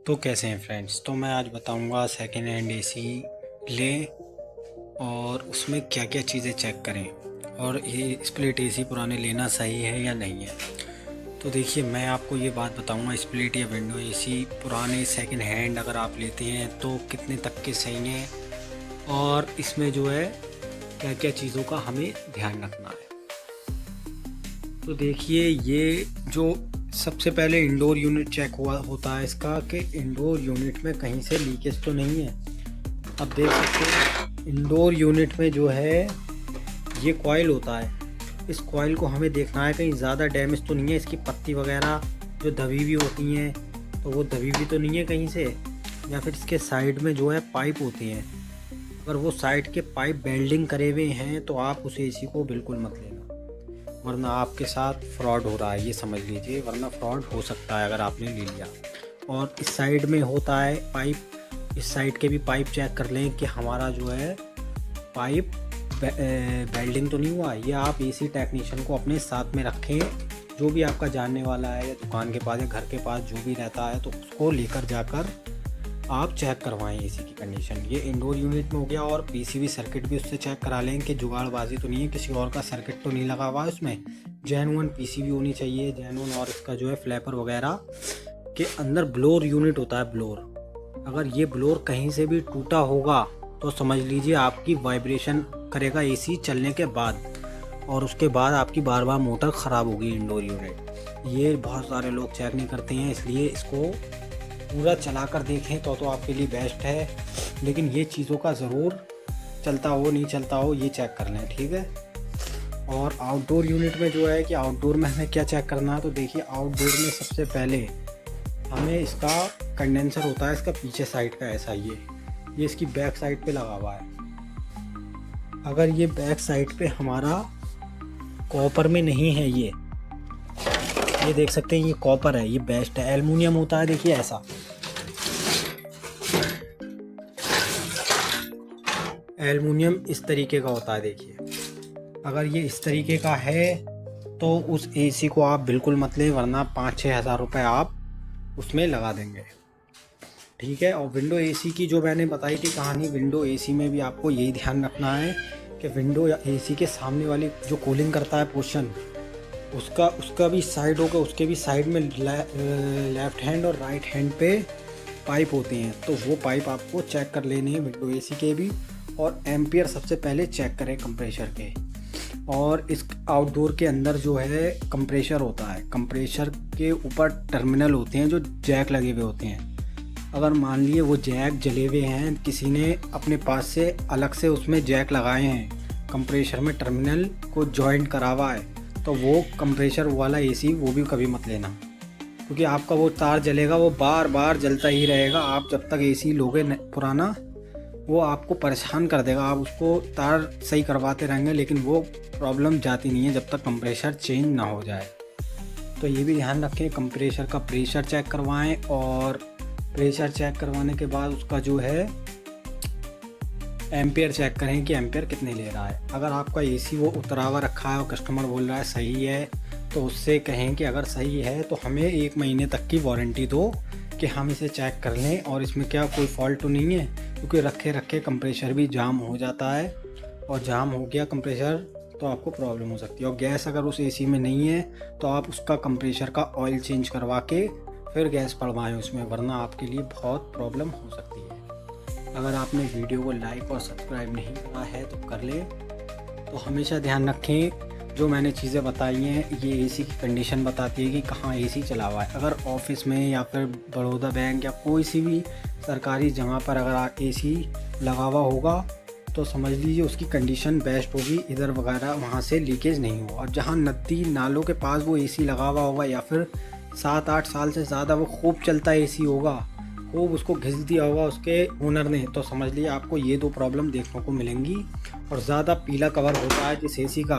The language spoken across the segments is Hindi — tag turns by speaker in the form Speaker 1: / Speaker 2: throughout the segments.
Speaker 1: तो कैसे हैं फ्रेंड्स। तो मैं आज बताऊंगा सेकेंड हैंड एसी लें और उसमें क्या क्या चीज़ें चेक करें और ये स्प्लिट एसी पुराने लेना सही है या नहीं है। तो देखिए, मैं आपको ये बात बताऊंगा, स्प्लिट या विंडो एसी पुराने सेकेंड हैंड अगर आप लेते हैं तो कितने तक के सही हैं और इसमें जो है क्या क्या चीज़ों का हमें ध्यान रखना है। तो देखिए, ये जो सबसे पहले इंडोर यूनिट चेक हुआ होता है इसका कि इंडोर यूनिट में कहीं से लीकेज तो नहीं है। अब देख सकते हैं इंडोर यूनिट में जो है ये कॉइल होता है, इस कॉइल को हमें देखना है कहीं ज़्यादा डैमेज तो नहीं है, इसकी पत्ती वगैरह जो दबी हुई होती हैं तो वो दबी हुई तो नहीं है कहीं से, या फिर इसके साइड में जो है पाइप होती हैं, अगर वो साइड के पाइप वेल्डिंग करे हुए हैं तो आप उस एसी को बिल्कुल मत लेना, वरना आपके साथ फ्रॉड हो रहा है, ये समझ लीजिए, वरना फ्रॉड हो सकता है अगर आपने ले लिया। और इस साइड में होता है पाइप, इस साइड के भी पाइप चेक कर लें कि हमारा जो है पाइप वेल्डिंग तो नहीं हुआ। ये आप एसी टेक्नीशियन को अपने साथ में रखें, जो भी आपका जानने वाला है या दुकान के पास या घर के पास जो भी रहता है तो उसको लेकर जाकर आप चेक करवाएं एसी की कंडीशन। ये इंडोर यूनिट में हो गया। और पीसीबी सर्किट भी उससे चेक करा लें कि जुगाड़बाजी तो नहीं है, किसी और का सर्किट तो नहीं लगा हुआ है उसमें। जेन्युइन पीसीबी होनी चाहिए, जेन्युइन। और इसका जो है फ्लैपर वगैरह के अंदर ब्लोर यूनिट होता है, ब्लोर, अगर ये ब्लोर कहीं से भी टूटा होगा तो समझ लीजिए आपकी वाइब्रेशन करेगा एसी चलने के बाद, और उसके बाद आपकी बार बार मोटर ख़राब होगी इंडोर यूनिट। ये बहुत सारे लोग चेक नहीं करते हैं, इसलिए इसको पूरा चलाकर देखें तो आपके लिए बेस्ट है। लेकिन ये चीज़ों का ज़रूर चलता हो नहीं चलता हो ये चेक कर लें, ठीक है। और आउटडोर यूनिट में जो है कि आउटडोर में हमें क्या चेक करना है, तो देखिए आउटडोर में सबसे पहले हमें इसका कंडेंसर होता है, इसका पीछे साइड का ऐसा ये इसकी बैक साइड पे लगा हुआ है। अगर ये बैक साइड पे हमारा कॉपर में नहीं है, ये देख सकते हैं, ये कॉपर है, ये बेस्ट है। एल्युमिनियम होता है, देखिए ऐसा एल्युमिनियम इस तरीके का होता है, देखिए अगर ये इस तरीके का है तो उस एसी को आप बिल्कुल मत लें, वरना 5-6 हज़ार रुपये आप उसमें लगा देंगे, ठीक है। और विंडो एसी की जो मैंने बताई थी कहानी, विंडो एसी में भी आपको यही ध्यान रखना है कि विंडो या एसी के सामने वाली जो कूलिंग करता है पोर्शन, उसका भी साइड होगा, उसके भी साइड में लेफ़्ट हैंड और राइट हैंड पे पाइप होते हैं, तो वो पाइप आपको चेक कर लेने हैं विंडो एसी के भी। और एम्पियर सबसे पहले चेक करें कंप्रेशर के। और इस आउटडोर के अंदर जो है कंप्रेशर होता है, कंप्रेशर के ऊपर टर्मिनल होते हैं जो जैक लगे हुए होते हैं। अगर मान लिए वो जैक जले हुए हैं, किसी ने अपने पास से अलग से उसमें जैक लगाए हैं, कंप्रेशर में टर्मिनल को जॉइंट करा हुआ है, तो वो कंप्रेशर वाला एसी वो भी कभी मत लेना, क्योंकि आपका वो तार जलेगा, वो बार बार जलता ही रहेगा। आप जब तक एसी लोगे पुराना, वो आपको परेशान कर देगा, आप उसको तार सही करवाते रहेंगे लेकिन वो प्रॉब्लम जाती नहीं है जब तक कंप्रेशर चेंज ना हो जाए। तो ये भी ध्यान रखें, कंप्रेशर का प्रेशर चेक करवाएं, और प्रेशर चेक करवाने के बाद उसका जो है एम्पियर चेक करें कि एम्पियर कितने ले रहा है। अगर आपका एसी वो उतरा हुआ रखा है और कस्टमर बोल रहा है सही है, तो उससे कहें कि अगर सही है तो हमें 1 महीने तक की वारंटी दो कि हम इसे चेक कर लें और इसमें क्या कोई फॉल्ट तो नहीं है, क्योंकि रखे रखे कंप्रेशर भी जाम हो जाता है, और जाम हो गया कंप्रेशर तो आपको प्रॉब्लम हो सकती है। और गैस अगर उस एसी में नहीं है तो आप उसका कंप्रेशर का ऑयल चेंज करवा के फिर गैस पड़वाएं उसमें, वरना आपके लिए बहुत प्रॉब्लम हो सकती है। अगर आपने वीडियो को लाइक और सब्सक्राइब नहीं करा है तो कर लें। तो हमेशा ध्यान रखें, जो मैंने चीज़ें बताई हैं ये एसी की कंडीशन बताती है कि कहाँ एसी चला हुआ है। अगर ऑफिस में या फिर बड़ौदा बैंक या कोई सी भी सरकारी जगह पर अगर एसी लगा हुआ होगा तो समझ लीजिए उसकी कंडीशन बेस्ट होगी, इधर वगैरह वहाँ से लीकेज नहीं हो। और जहाँ नदी नालों के पास वो एसी लगा हुआ होगा या फिर 7-8 साल से ज़्यादा वो खूब चलता एसी होगा, खूब उसको घिस दिया होगा उसके ओनर ने, तो समझ लिए आपको ये 2 प्रॉब्लम देखने को मिलेंगी। और ज़्यादा पीला कवर होता है जिस एसी का,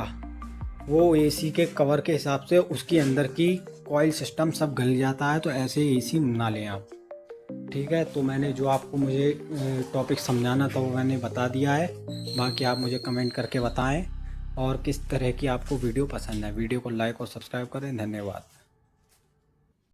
Speaker 1: वो एसी के कवर के हिसाब से उसके अंदर की कॉइल सिस्टम सब गल जाता है, तो ऐसे एसी ना लें आप, ठीक है। तो मैंने जो आपको मुझे टॉपिक समझाना था वो मैंने बता दिया है। बाकी आप मुझे कमेंट करके बताएं और किस तरह की आपको वीडियो पसंद है। वीडियो को लाइक और सब्सक्राइब करें। धन्यवाद।